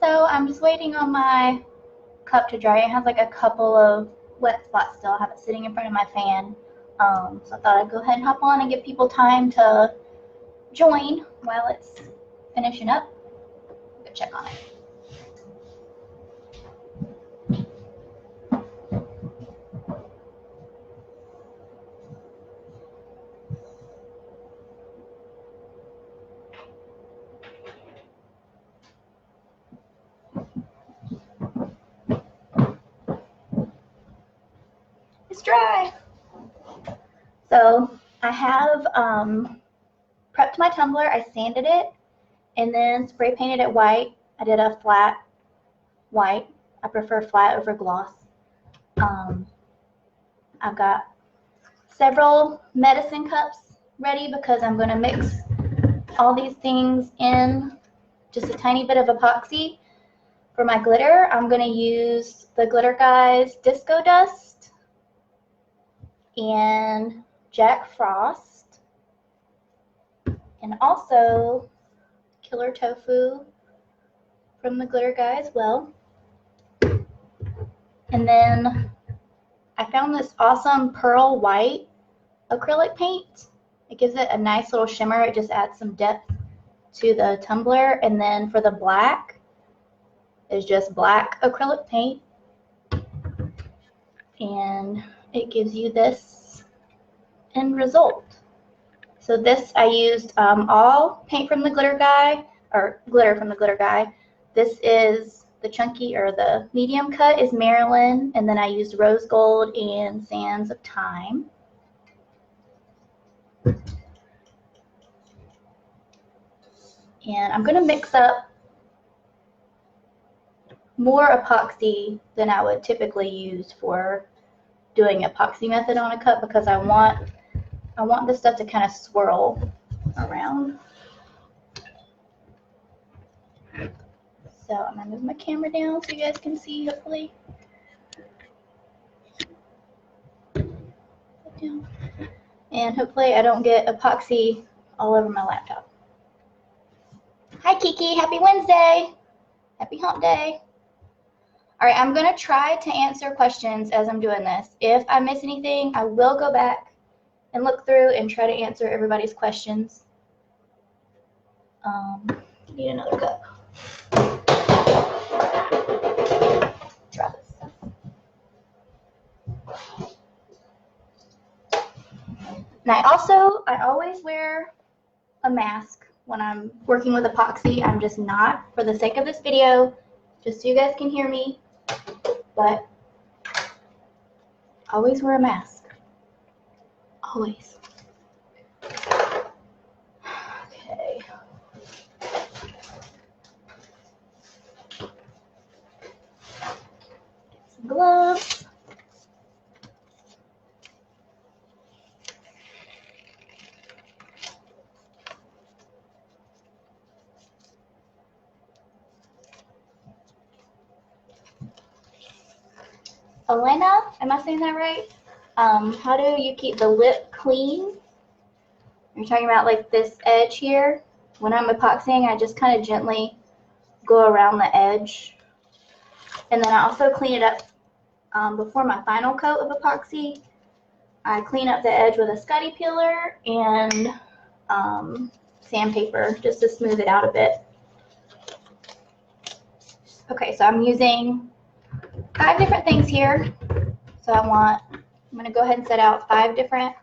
So I'm just waiting on my cup to dry. It has like a couple of wet spots still. I have it sitting in front of my fan. So I thought I'd go ahead and hop on and give people time to join while it's finishing up. Go check on it. It's dry. So I have prepped my tumbler. I sanded it and then spray painted it white. I did a flat white. I prefer flat over gloss. I've got several medicine cups ready because I'm going to mix all these things in just a tiny bit of epoxy. For my glitter, I'm going to use the Glitter Guys Disco Dust and Jack Frost, and also Killer Tofu from the Glitter Guy as well. And then I found this awesome pearl white acrylic paint. It gives it a nice little shimmer. It just adds some depth to the tumbler. And then for the black, is just black acrylic paint. And it gives you this end result. So this I used all paint from the Glitter Guy, or glitter from the Glitter Guy. This is the chunky or the medium cut is Maryland, and then I used rose gold and sands of time. And I'm going to mix up more epoxy than I would typically use for doing epoxy method on a cup because I want this stuff to kind of swirl around. So I'm going to move my camera down so you guys can see, hopefully. And hopefully I don't get epoxy all over my laptop. Hi Kiki, happy Wednesday. Happy hump day. All right, I'm going to try to answer questions as I'm doing this. If I miss anything, I will go back and look through and try to answer everybody's questions. Need another cup. Drop this. And I always wear a mask when I'm working with epoxy. I'm just not, for the sake of this video, just so you guys can hear me, but always wear a mask. Always. Okay. Get some gloves. Elena, am I saying that right? How do you keep the lip clean? You're talking about like this edge here. When I'm epoxying, I just kind of gently go around the edge. And then I also clean it up before my final coat of epoxy. I clean up the edge with a Scotty peeler and sandpaper just to smooth it out a bit. Okay, so I'm using 5 different things here. So I'm going to go ahead and set out 5 different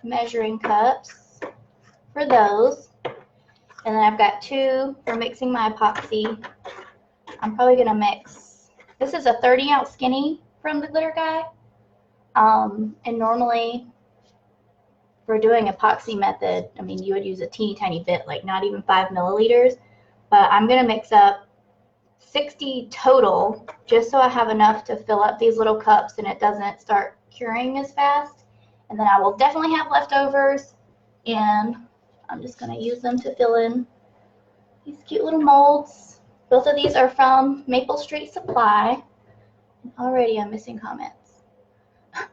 measuring cups for those. And then I've got 2 for mixing my epoxy. I'm probably going to mix, this is a 30-ounce skinny from the Glitter Guy. And normally for doing epoxy method, I mean, you would use a teeny tiny bit, like not even 5 milliliters. But I'm going to mix up 60 total, just so I have enough to fill up these little cups and it doesn't start curing as fast. And then I will definitely have leftovers, and I'm just going to use them to fill in these cute little molds. Both of these are from Maple Street Supply. And already I'm missing comments.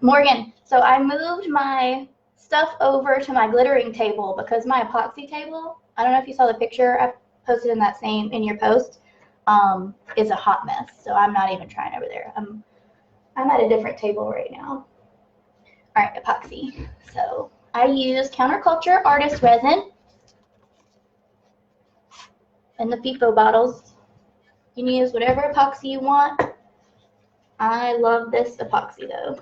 Morgan, so I moved my stuff over to my glittering table because my epoxy table, I don't know if you saw the picture I posted in your post. is a hot mess. So I'm not even trying over there. I'm at a different table right now. All right, epoxy. So I use Counterculture Artist Resin in the FIFO bottles. You can use whatever epoxy you want. I love this epoxy though.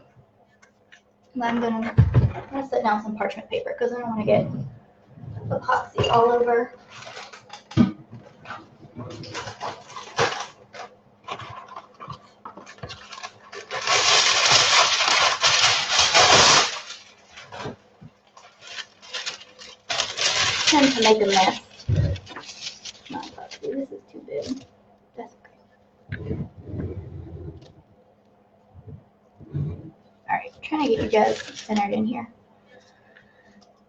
And I'm gonna set down some parchment paper because I don't want to get epoxy all over. Tend to make a mess. Not epoxy. This is too big. That's okay. Alright, trying to get you guys centered in here.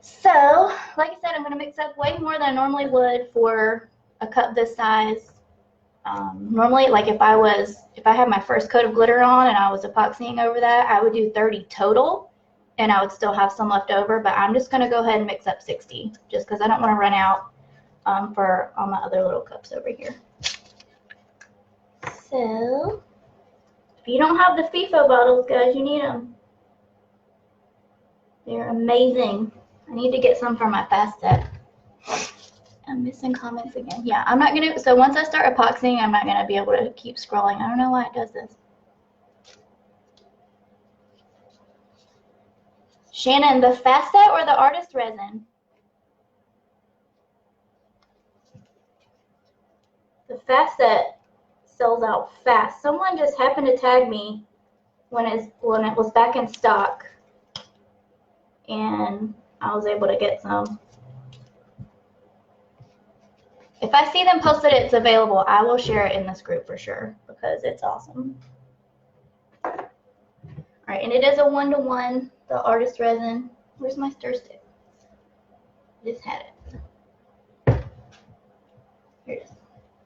So, like I said, I'm going to mix up way more than I normally would for a cup this size. Normally, like if I had my first coat of glitter on and I was epoxying over that, I would do 30 total and I would still have some left over, but I'm just going to go ahead and mix up 60 just because I don't want to run out for all my other little cups over here. So, if you don't have the FIFO bottles, guys, you need them. They're amazing. I need to get some for my fast set. I'm missing comments again. Yeah, I'm not going to, so once I start epoxying, I'm not going to be able to keep scrolling. I don't know why it does this. Shannon, the fast set or the artist resin? The fast set sells out fast. Someone just happened to tag me when it was back in stock, and I was able to get some. If I see them post that it's available, I will share it in this group for sure because it's awesome. All right, and it is a 1-to-1, the artist resin. Where's my stir stick? Just had it. Here it is.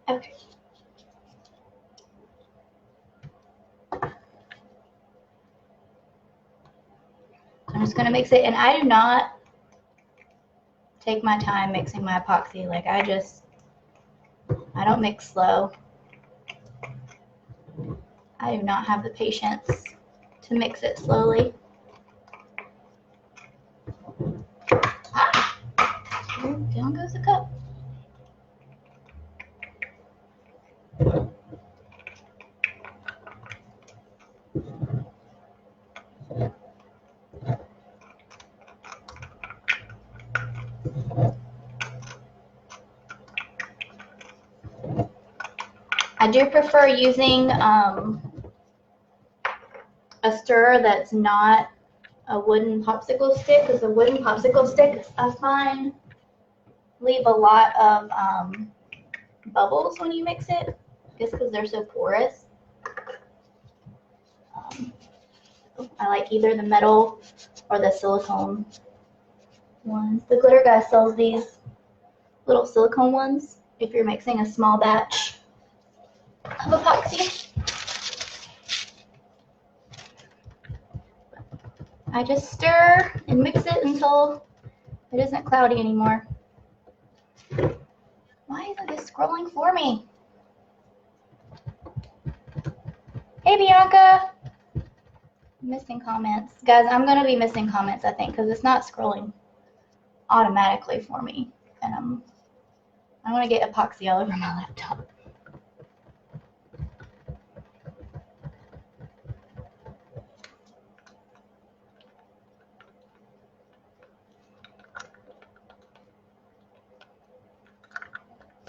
Okay. I'm just going to mix it, and I do not take my time mixing my epoxy. Like I don't mix slow. I do not have the patience to mix it slowly. Ah, down goes the cup. I do prefer using a stirrer that's not a wooden popsicle stick, because the wooden popsicle sticks I find leave a lot of bubbles when you mix it, just because they're so porous. I like either the metal or the silicone ones. The glitter guy sells these little silicone ones if you're mixing a small batch of epoxy. I just stir and mix it until it isn't cloudy anymore. Why isn't this scrolling for me? Hey Bianca! Missing comments. Guys, I'm going to be missing comments, I think, because it's not scrolling automatically for me. And I want to get epoxy all over my laptop.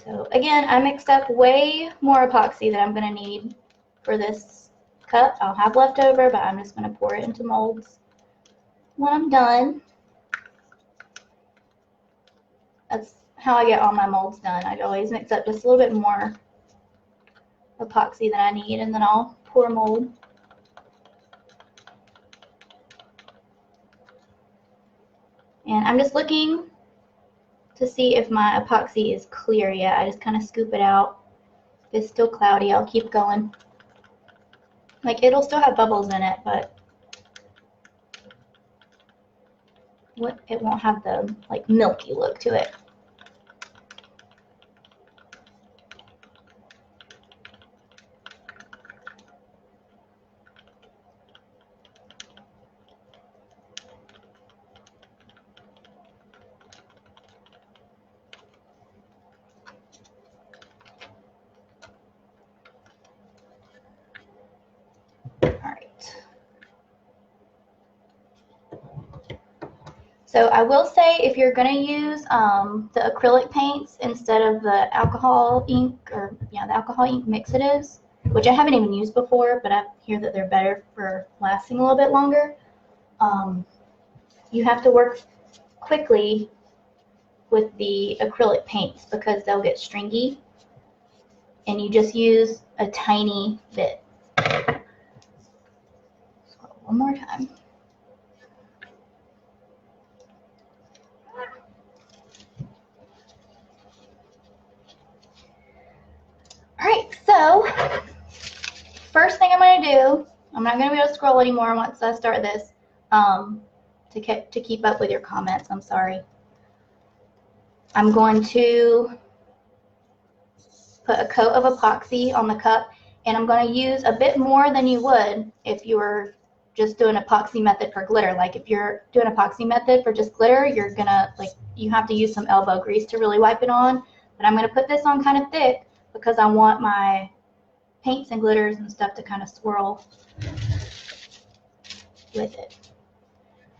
So again, I mixed up way more epoxy than I'm going to need for this cup. I'll have left over, but I'm just going to pour it into molds when I'm done. That's how I get all my molds done. I always mix up just a little bit more epoxy than I need, and then I'll pour mold. And I'm just looking to see if my epoxy is clear yet. I just kind of scoop it out. If it's still cloudy, I'll keep going. Like, it'll still have bubbles in it, but it won't have the like milky look to it. So I will say, if you're going to use the acrylic paints instead of the alcohol ink, or yeah, the alcohol ink mixatives, which I haven't even used before, but I hear that they're better for lasting a little bit longer, you have to work quickly with the acrylic paints because they'll get stringy, and you just use a tiny bit. Scroll one more time. Alright, so first thing I'm going to do, I'm not going to be able to scroll anymore once I start this, to keep up with your comments, I'm sorry. I'm going to put a coat of epoxy on the cup, and I'm going to use a bit more than you would if you were just doing epoxy method for glitter. Like if you're doing epoxy method for just glitter, you're going to, like, you have to use some elbow grease to really wipe it on. But I'm going to put this on kind of thick because I want my paints and glitters and stuff to kind of swirl with it.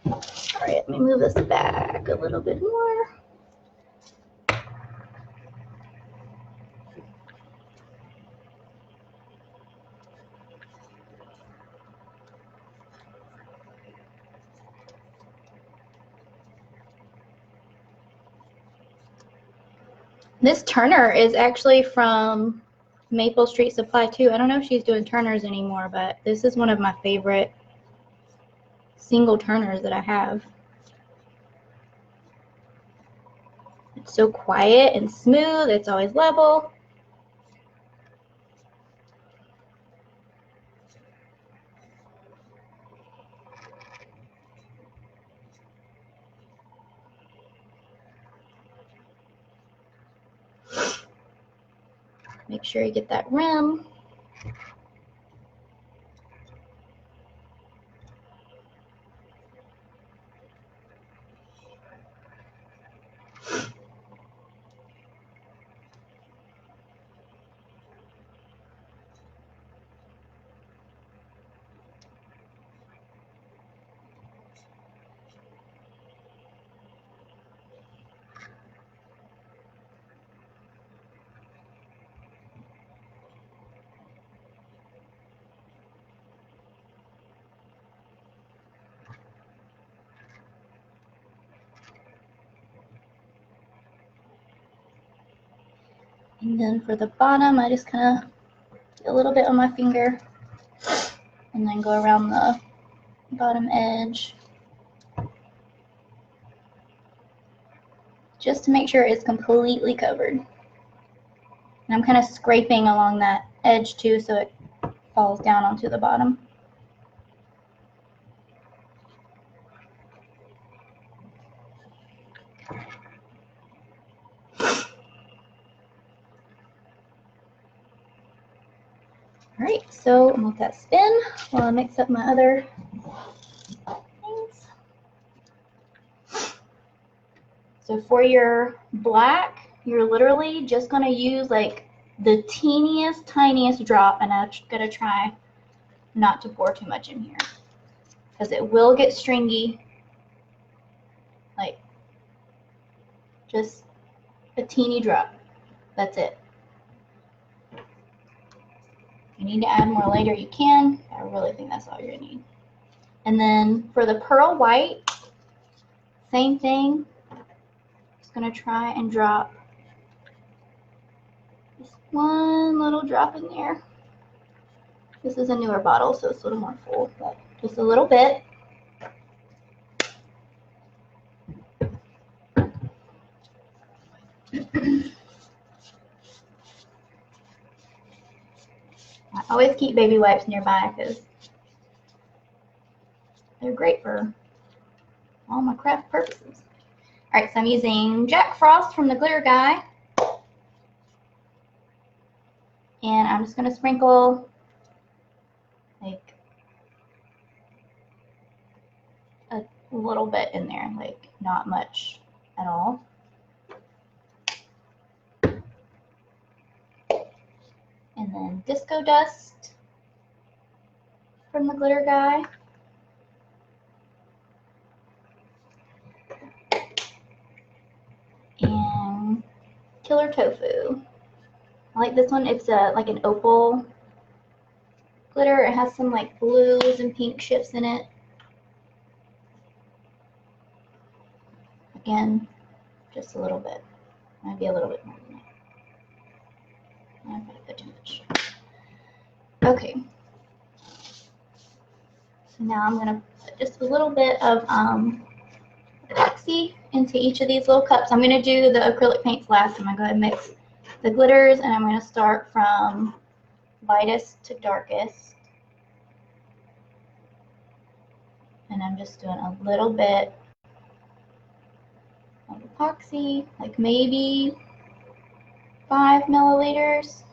All right, let me move this back a little bit more. This Turner is actually from Maple Street Supply too. I don't know if she's doing Turners anymore, but this is one of my favorite single Turners that I have. It's so quiet and smooth. It's always level. Make sure you get that rim. And then for the bottom, I just kind of get a little bit on my finger and then go around the bottom edge just to make sure it's completely covered. And I'm kind of scraping along that edge too so it falls down onto the bottom. Alright, so I'm going to let that spin while I mix up my other things. So for your black, you're literally just going to use like the teeniest, tiniest drop, and I'm going to try not to pour too much in here because it will get stringy. Like just a teeny drop. That's it. If you need to add more later, you can. I really think that's all you're going to need. And then for the pearl white, same thing. Just going to try and drop just one little drop in there. This is a newer bottle, so it's a little more full, but just a little bit. I always keep baby wipes nearby because they're great for all my craft purposes. Alright, so I'm using Jack Frost from the Glitter Guy. And I'm just going to sprinkle like a little bit in there, like not much at all. And then Disco Dust from the Glitter Guy. Killer Tofu. I like this one. It's like an opal glitter. It has some like blues and pink shifts in it. Again, just a little bit. Maybe a little bit more than that. I might put too much. Okay. So now I'm going to put just a little bit of epoxy into each of these little cups. I'm going to do the acrylic paints last. I'm going to go ahead and mix the glitters, and I'm going to start from lightest to darkest. And I'm just doing a little bit of epoxy, like maybe 5 milliliters,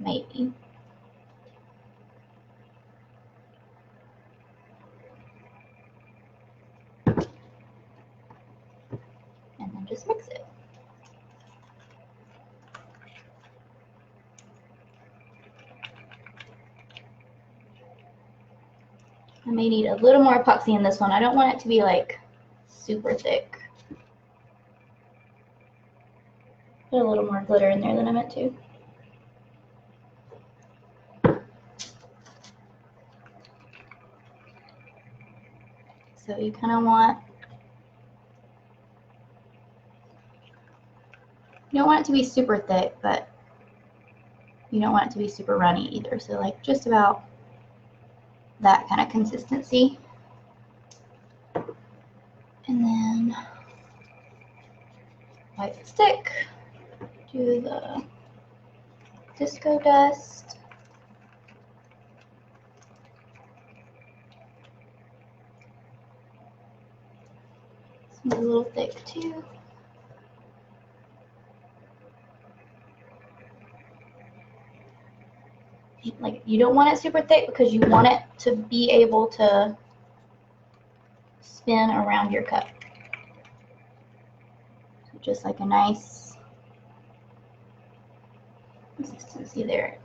maybe. And then just mix it. I may need a little more epoxy in this one. I don't want it to be like super thick. Put a little more glitter in there than I meant to. So you kind of want, you don't want it to be super thick, but you don't want it to be super runny either. So like just about that kind of consistency. And then wipe the stick, do the disco dust. It's a little thick too. Like, you don't want it super thick because you want it to be able to spin around your cup. So just like a nice consistency there.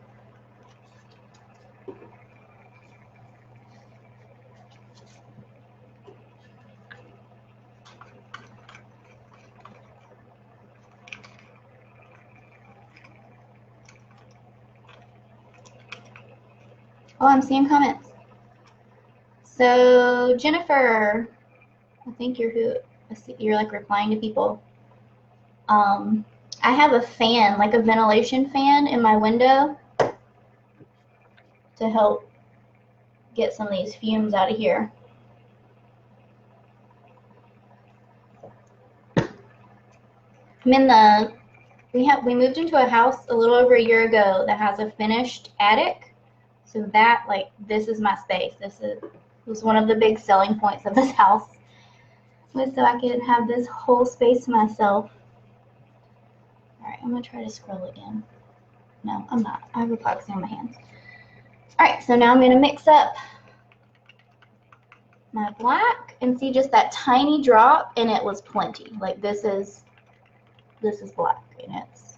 Oh, I'm seeing comments. So Jennifer, I think you're like replying to people. I have a fan, like a ventilation fan in my window to help get some of these fumes out of here. I'm in the, we moved into a house a little over a year ago that has a finished attic. So that, like, this is my space. This was one of the big selling points of this house, was so I could have this whole space to myself. All right, I'm gonna try to scroll again. No, I'm not. I have epoxy on my hands. All right, so now I'm gonna mix up my black and see just that tiny drop, and it was plenty. Like this is black, and it's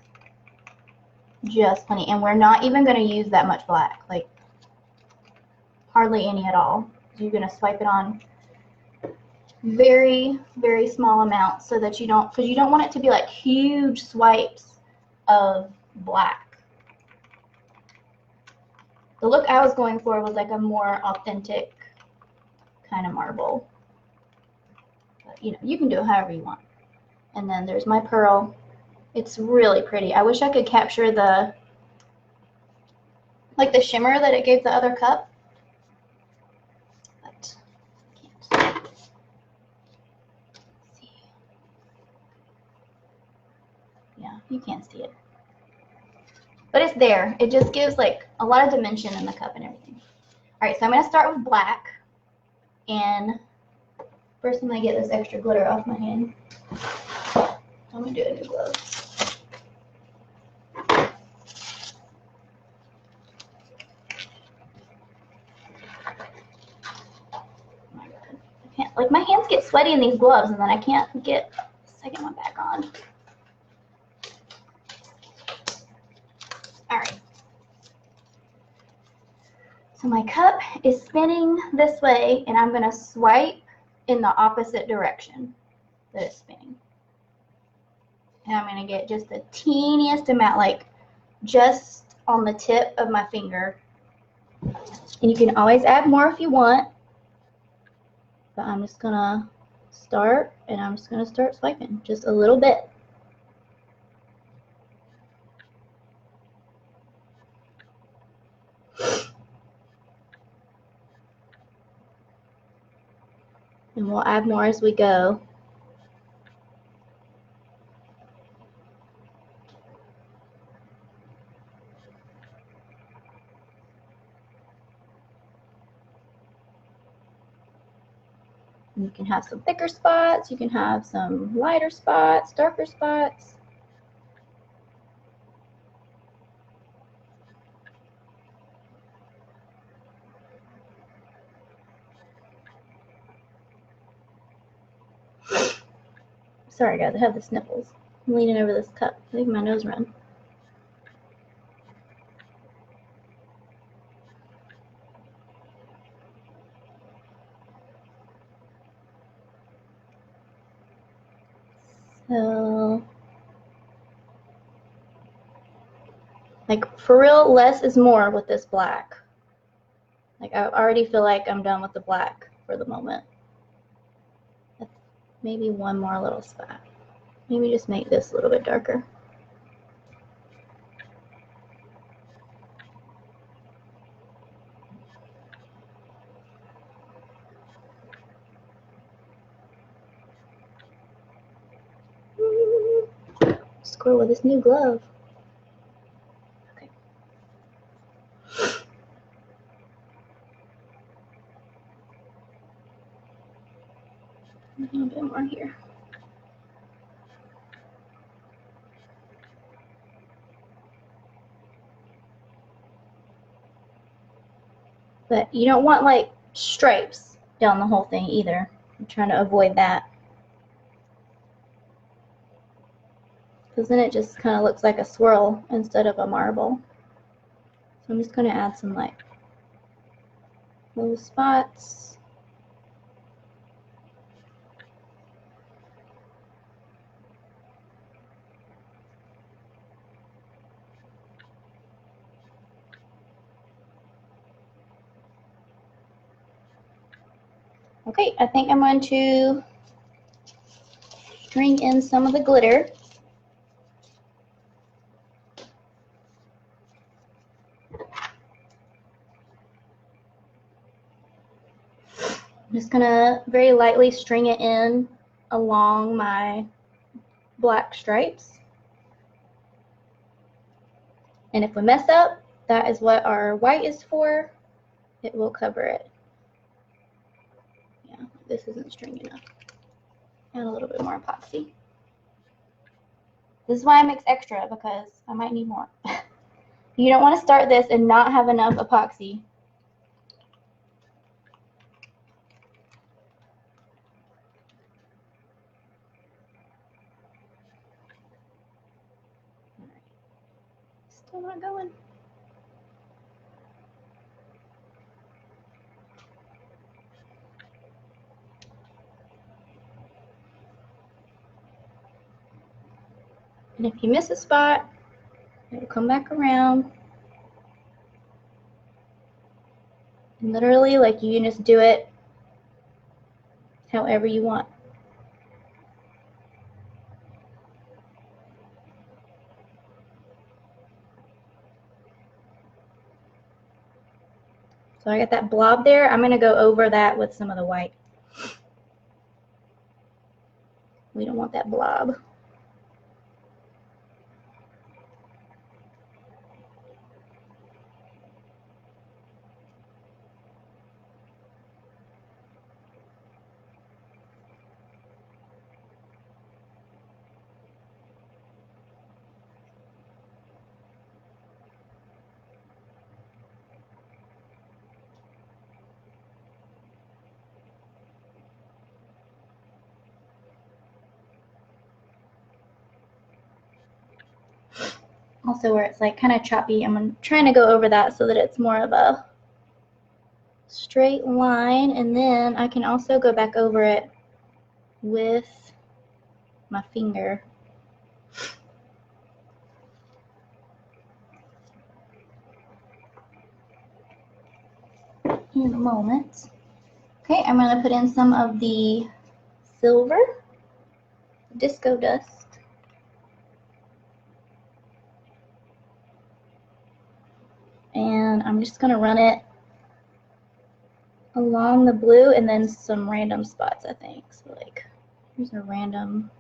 just plenty. And we're not even gonna use that much black, like hardly any at all. You're gonna swipe it on very, very small amounts so that you don't, because you don't want it to be like huge swipes of black. The look I was going for was like a more authentic kind of marble. But, you know, you can do it however you want. And then there's my pearl. It's really pretty. I wish I could capture the, like the shimmer that it gave the other cup. But I can't. See. Yeah, you can't see it. But it's there. It just gives like a lot of dimension in the cup and everything. All right, so I'm going to start with black. And first I'm going to get this extra glitter off my hand. I'm going to do a new glove. Oh my God. I can't, like, my hands get sweaty in these gloves, and then I can't get the second one back on. All right. So my cup is spinning this way, and I'm going to swipe in the opposite direction that it's spinning. And I'm going to get just the teeniest amount, like just on the tip of my finger. And you can always add more if you want. But I'm just going to start, and I'm just going to start swiping just a little bit. And we'll add more as we go. And you can have some thicker spots, you can have some lighter spots, darker spots. Sorry guys, I have the sniffles. I'm leaning over this cup, making my nose run. So, like for real, less is more with this black. Like I already feel like I'm done with the black for the moment. Maybe one more little spot. Maybe just make this a little bit darker. Squirrel with this new glove. Okay. A little bit more here. But you don't want like stripes down the whole thing either. I'm trying to avoid that. Because then it just kind of looks like a swirl instead of a marble. So I'm just going to add some like little spots. Okay, I think I'm going to string in some of the glitter. I'm just going to very lightly string it in along my black stripes. And if we mess up, that is what our white is for. It will cover it. Yeah, this isn't string enough. And a little bit more epoxy. This is why I mix extra, because I might need more. You don't want to start this and not have enough epoxy. Still not going. And if you miss a spot, it'll come back around. And literally, like, you can just do it however you want. So I got that blob there. I'm going to go over that with some of the white. We don't want that blob. Also where it's like kind of choppy, I'm trying to go over that so that it's more of a straight line, and then I can also go back over it with my finger. in a moment. Okay, I'm going to put in some of the silver disco dust. And I'm just going to run it along the blue and then some random spots, I think. So like, here's a random.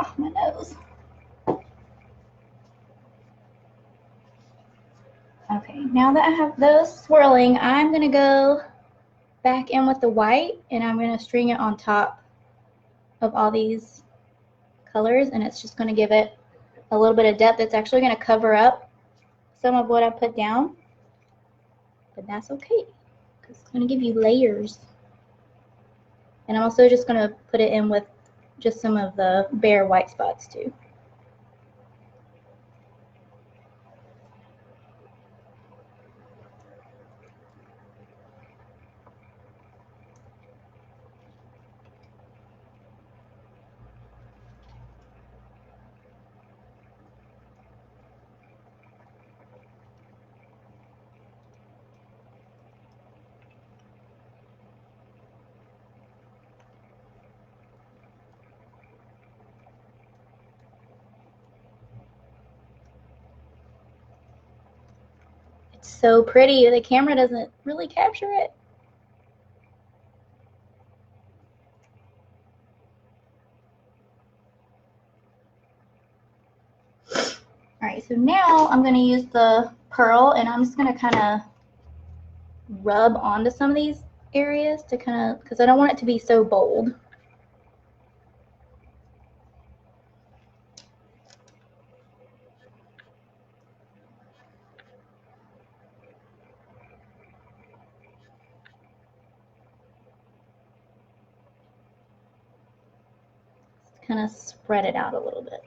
Oh, my nose. Okay, now that I have those swirling, I'm going to go back in with the white and I'm going to string it on top of all these colors, and it's just going to give it a little bit of depth. It's actually going to cover up some of what I put down, but that's okay because it's going to give you layers. And I'm also just going to put it in with just some of the bare white spots too. It's so pretty. The camera doesn't really capture it. All right, so now I'm going to use the pearl and I'm just going to kind of rub onto some of these areas to kind of, because I don't want it to be so bold. Just kind of spread it out a little bit.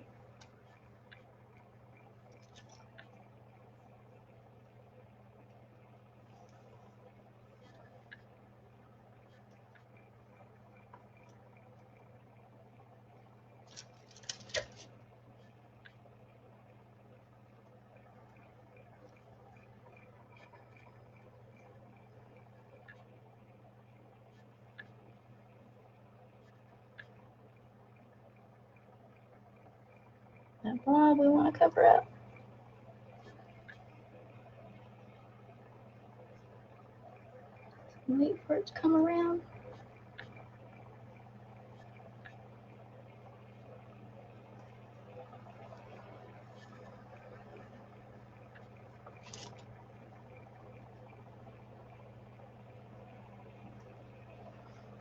That blob we want to cover up. Wait for it to come around.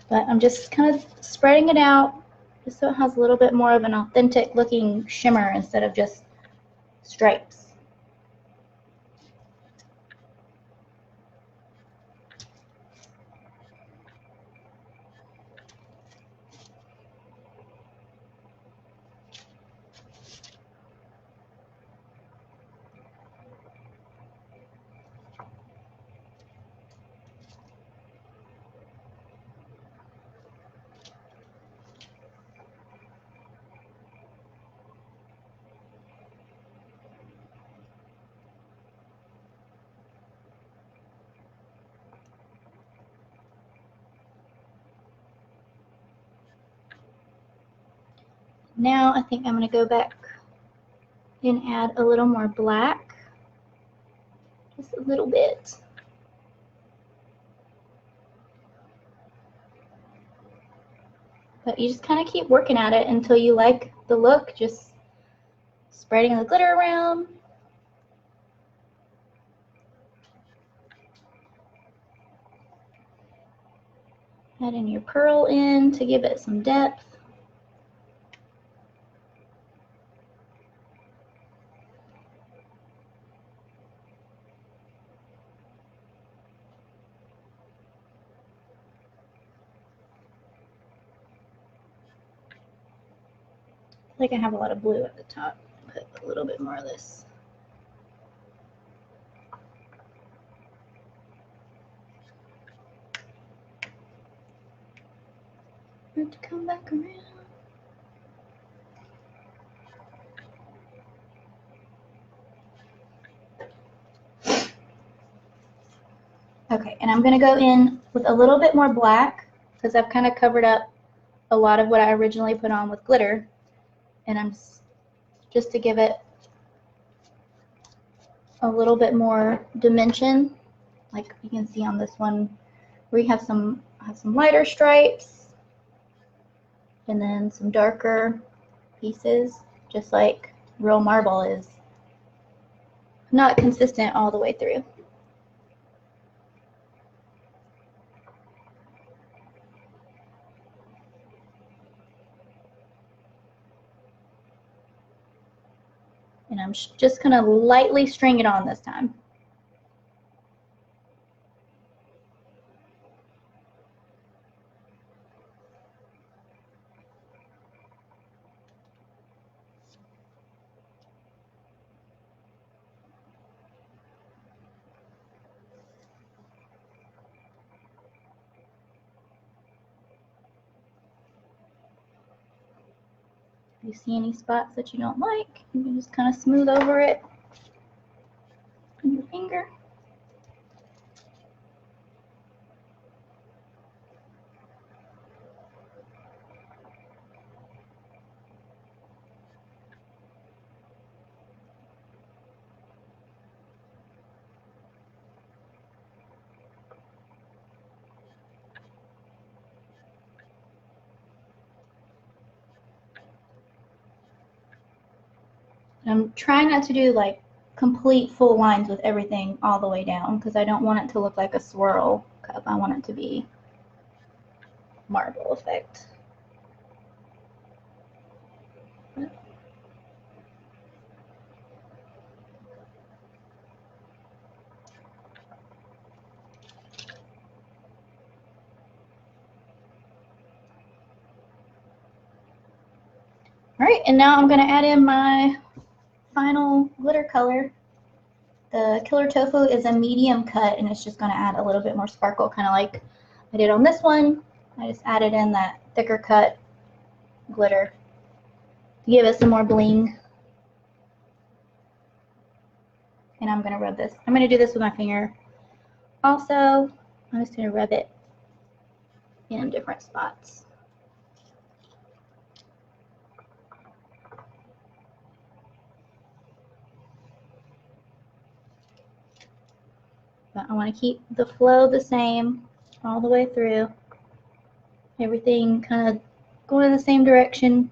But I'm just kind of spreading it out just so it has a little bit more of an authentic looking shimmer instead of just stripes. Now I think I'm going to go back and add a little more black, just a little bit. But you just kind of keep working at it until you like the look, just spreading the glitter around. Add in your pearl in to give it some depth. I think I have a lot of blue at the top. Put a little bit more of this. To come back around. Okay, and I'm going to go in with a little bit more black because I've kind of covered up a lot of what I originally put on with glitter, and I'm just to give it a little bit more dimension. Like you can see on this one, we have some lighter stripes and then some darker pieces, just like real marble is not consistent all the way through. And I'm just going to lightly string it on this time. If you see any spots that you don't like, you can just kind of smooth over it with your finger. I'm trying not to do like complete full lines with everything all the way down because I don't want it to look like a swirl cup. I want it to be marble effect. All right, and now I'm going to add in my final glitter color. The Killer Tofu is a medium cut, and it's just going to add a little bit more sparkle, kind of like I did on this one. I just added in that thicker cut glitter to give it some more bling. And I'm going to rub this. I'm going to do this with my finger. Also, I'm just going to rub it in different spots. But I want to keep the flow the same all the way through. Everything kind of going in the same direction.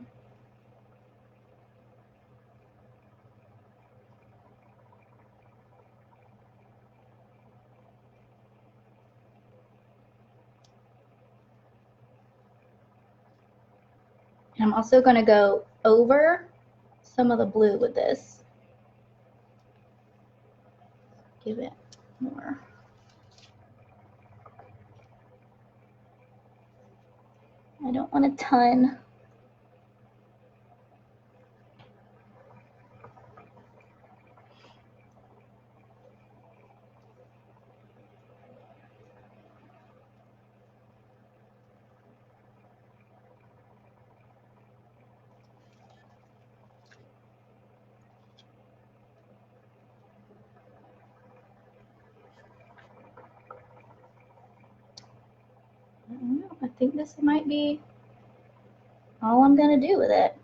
And I'm also going to go over some of the blue with this. Give it more. I don't want a ton. I don't know. I think this might be all I'm going to do with it.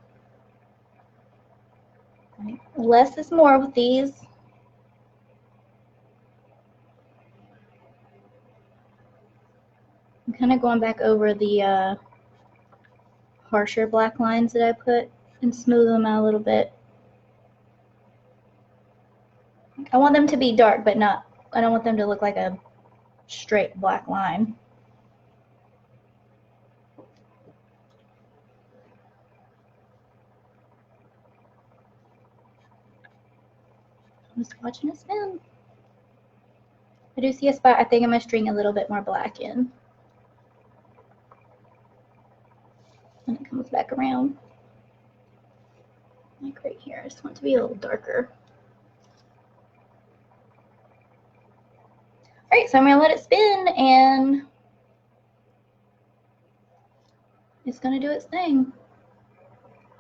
Right. Less is more with these. I'm kind of going back over the harsher black lines that I put and smooth them out a little bit. I want them to be dark, but not, I don't want them to look like a straight black line. I'm just watching it spin. I do see a spot. I think I'm going to string a little bit more black in when it comes back around. Like right here. I just want it to be a little darker. Alright, so I'm going to let it spin and it's going to do its thing.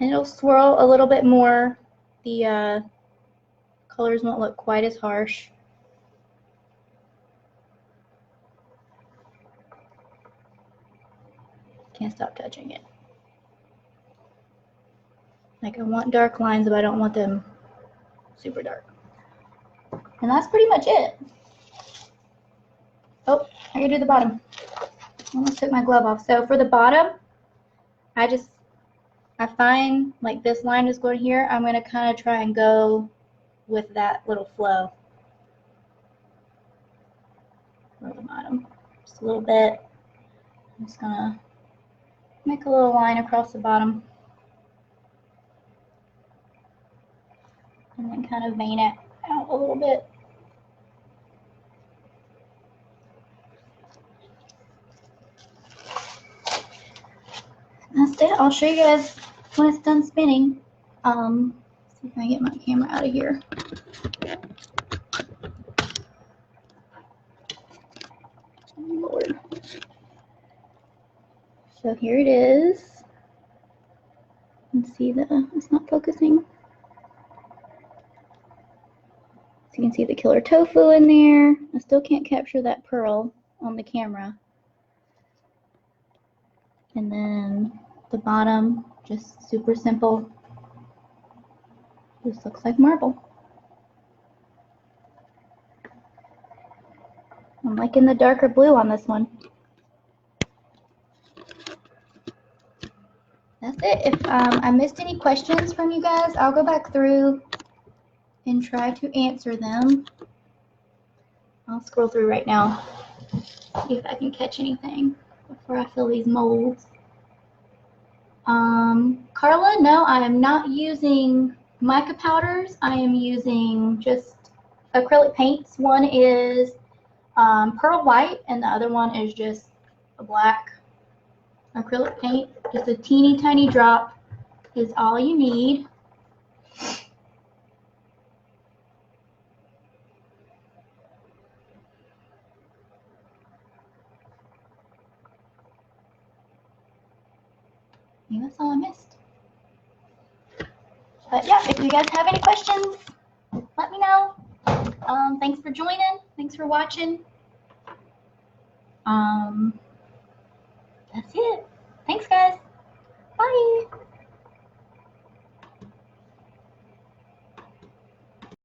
And it'll swirl a little bit more. The colors won't look quite as harsh. Can't stop touching it. Like I want dark lines, but I don't want them super dark. And that's pretty much it. Oh, I gotta do the bottom. I almost took my glove off. So for the bottom, I find like this line is going here. I'm gonna kind of try and go with that little flow for the bottom. Just a little bit. I'm just gonna make a little line across the bottom. And then kind of vein it out a little bit. That's it. I'll show you guys when it's done spinning. See if I can get my camera out of here. Oh, Lord. So here it is. You can see it's not focusing. So you can see the killer tofu in there. I still can't capture that pearl on the camera. And then the bottom, just super simple. This looks like marble. I'm liking the darker blue on this one. That's it. If I missed any questions from you guys, I'll go back through and try to answer them. I'll scroll through right now, see if I can catch anything before I fill these molds. Carla, no, I am not using mica powders. I am using just acrylic paints. One is pearl white and the other one is just a black acrylic paint. Just a teeny tiny drop is all you need. I think that's all I missed. But yeah, if you guys have any questions, let me know. Thanks for joining. Thanks for watching. That's it.